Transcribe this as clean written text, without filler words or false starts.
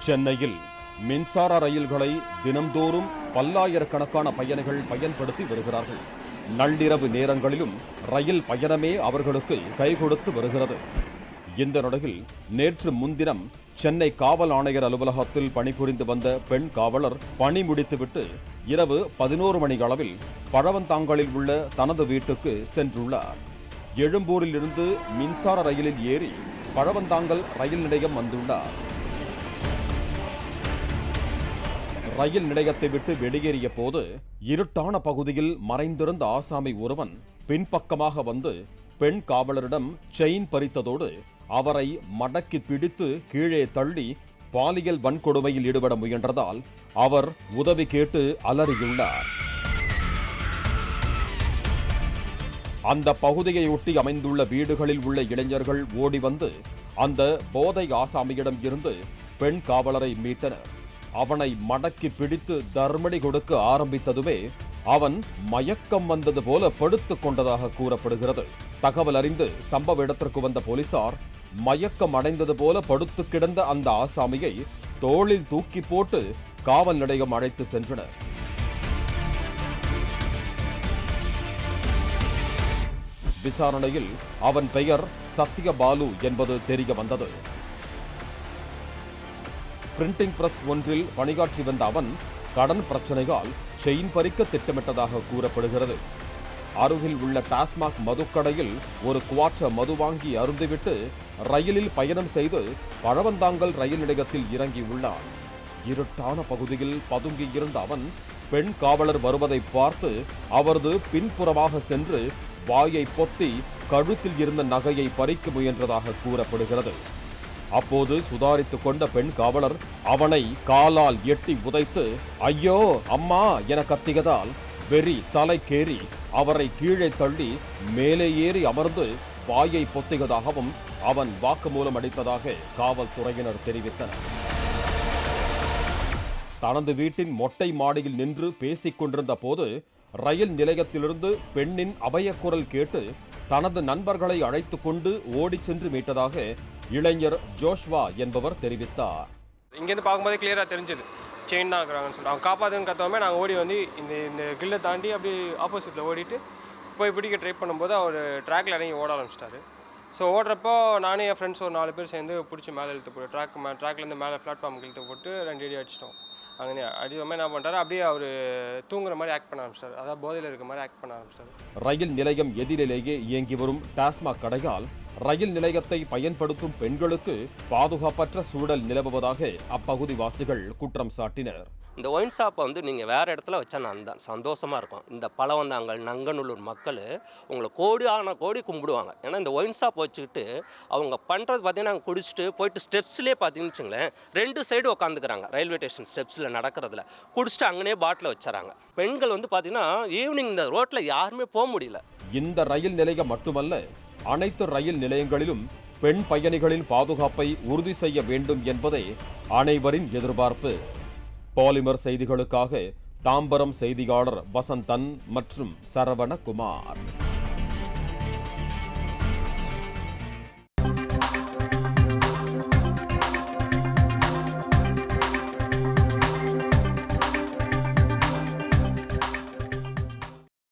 சென்னையில் மின்சார ரயில்களை தினம்தோறும் பல்லாயிரக்கணக்கான பயணிகள் பயன்படுத்தி வருகிறார்கள். நள்ளிரவு நேரங்களிலும் ரயில் பயணமே அவர்களுக்கு கை கொடுத்து வருகிறது. இந்த நிலையில் நேற்று முன்தினம் சென்னை காவல் ஆணையர் அலுவலகத்தில் பணிபுரிந்து வந்த பெண் காவலர் பணி முடித்துவிட்டு இரவு 11 மணி அளவில் பழவந்தாங்கலில் உள்ள தனது வீட்டுக்கு சென்றுள்ளார். எழும்பூரில் இருந்து மின்சார ரயிலில் ஏறி பழவந்தாங்கல் ரயில் நிலையம் வந்துள்ளார். ரயில் நிலையத்தை விட்டு வெளியேறிய போது இருட்டான பகுதியில் மறைந்திருந்த ஆசாமி ஒருவன் பின்பக்கமாக வந்து பெண் காவலரிடம் செயின் பறித்ததோடு அவரை மடக்கி பிடித்து கீழே தள்ளி பாலியல் வன்கொடுமையில் ஈடுபட முயன்றதால் அவர் உதவி கேட்டு அலறியுள்ளார். அந்த பகுதியையொட்டி அமைந்துள்ள வீடுகளில் உள்ள இளைஞர்கள் ஓடி வந்து அந்த போதை ஆசாமியிடம் இருந்து பெண் காவலரை மீட்டனர். அவனை மடக்கி பிடித்து தர்மடி கொடுக்க ஆரம்பித்ததுமே அவன் மயக்கம் வந்தது போல படுத்துக் கொண்டதாக கூறப்படுகிறது. தகவல் அறிந்து சம்பவ இடத்திற்கு வந்த போலீசார் மயக்கம் அடைந்தது போல படுத்து கிடந்த அந்த ஆசாமியை தோளில் தூக்கி போட்டு காவல் நிலையம் அழைத்து சென்றனர். விசாரணையில் அவன் பெயர் சத்யபாலு என்பது தெரிய வந்தது. பிரிண்டிங் பிரஸ் ஒன்றில் பணியாற்றி வந்த அவன் கடன் பிரச்சனையால் செயின் பறிக்க திட்டமிட்டதாக கூறப்படுகிறது. அருகில் உள்ள டாஸ்மாக் மதுக்கடையில் ஒரு குவார்ட்டர் மது வாங்கி அருந்திவிட்டு ரயிலில் பயணம் செய்து பழவந்தாங்கல் ரயில் நிலையத்தில் இறங்கியுள்ளான். இருட்டான பகுதியில் பதுங்கியிருந்த அவன் பெண் காவலர் வருவதை பார்த்து அவரது பின்புறமாக சென்று வாயை பொத்தி கழுத்தில் இருந்த நகையை பறிக்க முயன்றதாக கூறப்படுகிறது. அப்போது சுதாரித்துக் கொண்ட பெண் காவலர் அவனை காலால் எட்டி உதைத்து ஐயோ அம்மா என கத்தியதால் வெறி தலைக்கேறி அவரை கீழே தள்ளி மேலே ஏறி அமர்ந்து வாயை பொத்தியதாகவும் அவன் வாக்குமூலம் அளித்ததாக காவல்துறையினர் தெரிவித்தனர். தனது வீட்டின் மொட்டை மாடியில் நின்று பேசிக் கொண்டிருந்த போது ரயில் நிலையத்திலிருந்து பெண்ணின் அபயக்குரல் கேட்டு தனது நண்பர்களை அழைத்துக் கொண்டு ஓடிச் சென்று மீட்டதாக இளைஞர் ஜோஷ்வா என்பவர் தெரிவித்தார். இங்கேருந்து பார்க்கும்போது கிளியராக தெரிஞ்சது செயின் தான் இருக்கிறாங்கன்னு சொல்லிட்டு அவங்க காப்பாற்றுன்னு கத்தவமே நாங்கள் ஓடி வந்து இந்த கில்லை தாண்டி அப்படி ஆப்போசிட்டில் ஓடிட்டு போய் பிடிக்க ட்ரை பண்ணும்போது அவர் ட்ராக்கில் இறங்கி ஓட ஆரம்பிச்சிட்டாரு. ஸோ ஓடுறப்போ நானும் என் ஃப்ரெண்ட்ஸ் ஒரு 4 பேர் சேர்ந்து பிடிச்சி மேலே இழுத்து போட்டு ட்ராக்லேருந்து மேலே பிளாட்ஃபார்முக்கு இழுத்து போட்டு 2 அடி அடிச்சிட்டோம். அங்கே அடிவமே என்ன பண்ணுறாரு அப்படியே அவர் தூங்குற மாதிரி ஆக்ட் பண்ண ஆரம்பிச்சார். அதாவது போதையில் இருக்க மாதிரி ஆக்ட் பண்ண ஆரம்பிச்சார். ரயில் நிலையம் எதிரிலேயே இயங்கி வரும் டாஸ்மாக் கடையால் ரயில் நிலையத்தை பயன்படுத்தும் பெண்களுக்கு பாதுகாப்பற்ற சூழல் நிலவுவதாக அப்பகுதி வாசிகள் குற்றம் சாட்டினர். இந்த ஒயின் ஷாப்பை வந்து நீங்கள் வேறு இடத்துல வச்சா நான் தான் சந்தோஷமாக இருக்கும். இந்த பழவந்தாங்கல் நங்கநல்லூர் மக்கள் உங்களை கோடி கும்பிடுவாங்க. ஏன்னா இந்த ஒயின் ஷாப் வச்சுக்கிட்டு அவங்க பண்ணுறது பார்த்தீங்கன்னா நாங்கள் குடிச்சிட்டு போயிட்டு ஸ்டெப்ஸ்லேயே பார்த்தீங்கன்னு வச்சுங்களேன் 2 சைடு உட்காந்துக்கிறாங்க. ரயில்வே ஸ்டேஷன் ஸ்டெப்ஸில் நடக்கிறதுல குடிச்சிட்டு அங்கேயே பாட்டில் வச்சுறாங்க. பெண்கள் வந்து பார்த்தீங்கன்னா ஈவினிங் இந்த ரோட்டில் யாருமே போக முடியல. இந்த ரயில் நிலையம் மட்டுமல்ல, அனைத்து ரயில் நிலையங்களிலும் பெண் பயணிகளின் பாதுகாப்பை உறுதி செய்ய வேண்டும் என்பதே அனைவரின் எதிர்பார்ப்பு. பாலிமர் செய்திகளுக்காக தாம்பரம் செய்தியாளர் வசந்தன் மற்றும் சரவணகுமார்.